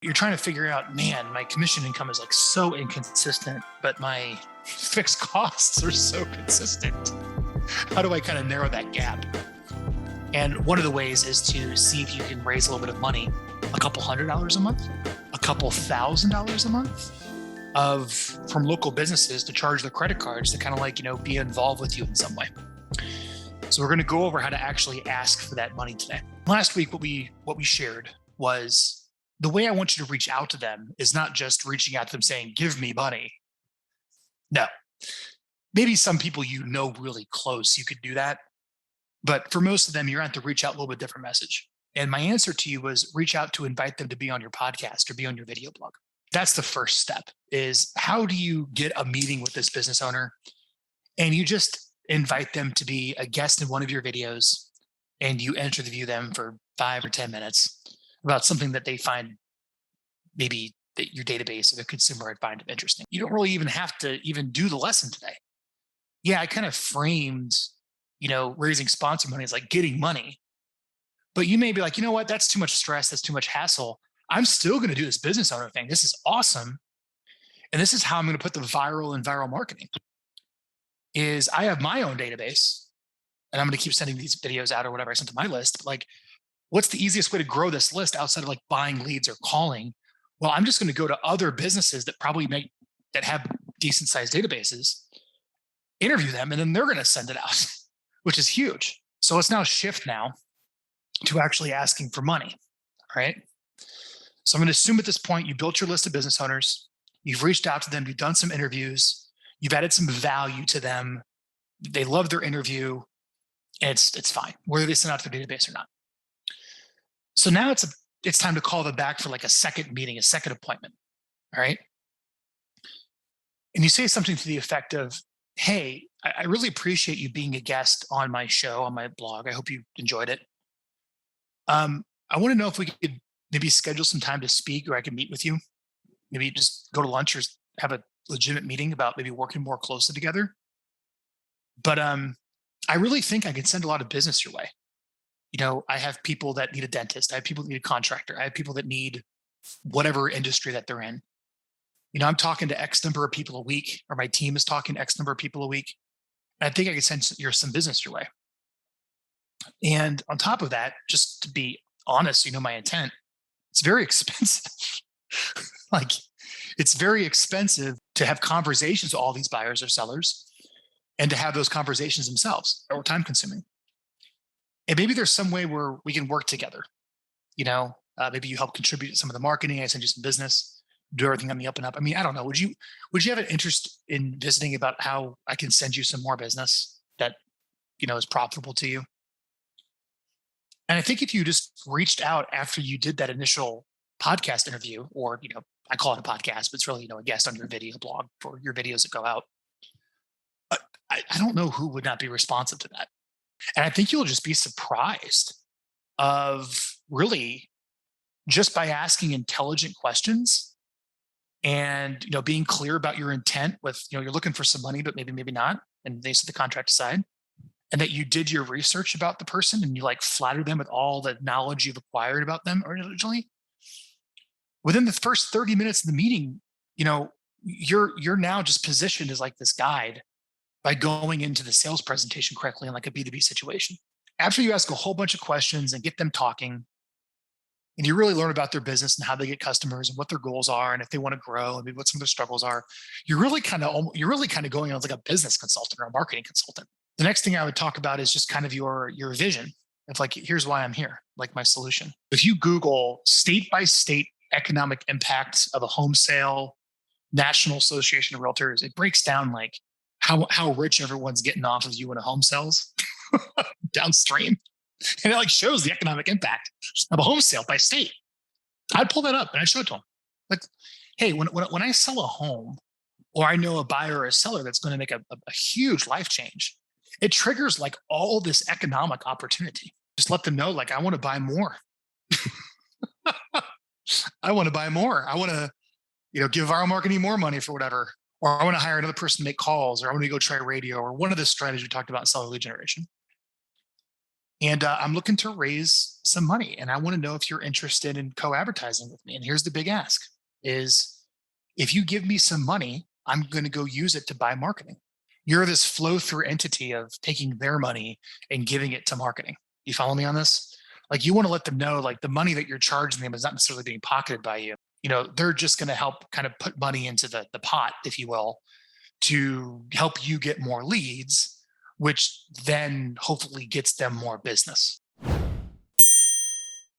You're trying to figure out, man, my commission income is like so inconsistent, but my fixed costs are so consistent. How do I kind of narrow that gap? And one of the ways is to see if you can raise a little bit of money, a couple $100 a month, a couple $1,000 a month of from local businesses to charge their credit cards to kind of be involved with you in some way. So we're going to go over how to actually ask for that money today. Last week, what we shared was the way I want you to reach out to them is not just reaching out to them saying, give me money. No, maybe some people really close, you could do that. But for most of them, you're going to have to reach out a little bit different message. And my answer to you was reach out to invite them to be on your podcast or be on your video blog. That's the first step is how do you get a meeting with this business owner and you just invite them to be a guest in one of your videos and you interview them for 5 or 10 minutes about something that they find maybe that your database or the consumer would find interesting. You don't really even have to even do the lesson today. Yeah, I kind of framed, raising sponsor money as like getting money. But you may be like, you know what, that's too much stress, that's too much hassle. I'm still going to do this business owner thing. This is awesome. And this is how I'm going to put the viral marketing is I have my own database and I'm going to keep sending these videos out or whatever I sent to my list. But like, what's the easiest way to grow this list outside of like buying leads or calling? Well, I'm just going to go to other businesses that that have decent sized databases, interview them, and then they're going to send it out, which is huge. So let's now shift to actually asking for money. All right. So I'm going to assume at this point you built your list of business owners, you've reached out to them, you've done some interviews, you've added some value to them. They love their interview, and it's fine, whether they send out to their database or not. So now it's time to call them back for like a second meeting, a second appointment. All right. And you say something to the effect of, hey, I really appreciate you being a guest on my show, on my blog. I hope you enjoyed it. I want to know if we could maybe schedule some time to speak or I can meet with you. Maybe just go to lunch or have a legitimate meeting about maybe working more closely together. But I really think I can send a lot of business your way. I have people that need a dentist. I have people that need a contractor. I have people that need whatever industry that they're in. I'm talking to X number of people a week, or my team is talking to X number of people a week. And I think I can send some business your way. And on top of that, just to be honest, my intent, it's very expensive. Like it's very expensive to have conversations with all these buyers or sellers and to have those conversations themselves. They're time consuming. And maybe there's some way where we can work together. Maybe you help contribute to some of the marketing. I send you some business, do everything on the up and up. I mean, I don't know. Would you have an interest in visiting about how I can send you some more business that, is profitable to you? And I think if you just reached out after you did that initial podcast interview, or, I call it a podcast, but it's really, a guest on your video blog for your videos that go out. But I don't know who would not be responsive to that. And I think you'll just be surprised of really just by asking intelligent questions and, being clear about your intent with, you're looking for some money, but maybe not. And they set the contract aside and that you did your research about the person and you like flatter them with all the knowledge you've acquired about them originally. Within the first 30 minutes of the meeting, you're now just positioned as like this guide by going into the sales presentation correctly in like a B2B situation. After you ask a whole bunch of questions and get them talking, and you really learn about their business and how they get customers and what their goals are and if they want to grow and maybe what some of their struggles are, you're really kind of going on as like a business consultant or a marketing consultant. The next thing I would talk about is just kind of your vision of like, here's why I'm here, like my solution. If you Google state by state economic impact of a home sale, National Association of Realtors, it breaks down like how rich everyone's getting off of you when a home sells downstream. And it like shows the economic impact of a home sale by state. I'd pull that up and I'd show it to them. Like, hey, when I sell a home or I know a buyer or a seller that's going to make a huge life change, it triggers like all this economic opportunity. Just let them know, like, I want to buy more. I want to buy more. I want to, give viral marketing more money for whatever. Or I want to hire another person to make calls, or I want to go try radio, or one of the strategies we talked about in seller lead generation. And I'm looking to raise some money, and I want to know if you're interested in co-advertising with me. And here's the big ask: is if you give me some money, I'm going to go use it to buy marketing. You're this flow through entity of taking their money and giving it to marketing. You follow me on this? Like, you want to let them know, like, the money that you're charging them is not necessarily being pocketed by you. They're just going to help kind of put money into the pot, if you will, to help you get more leads, which then hopefully gets them more business.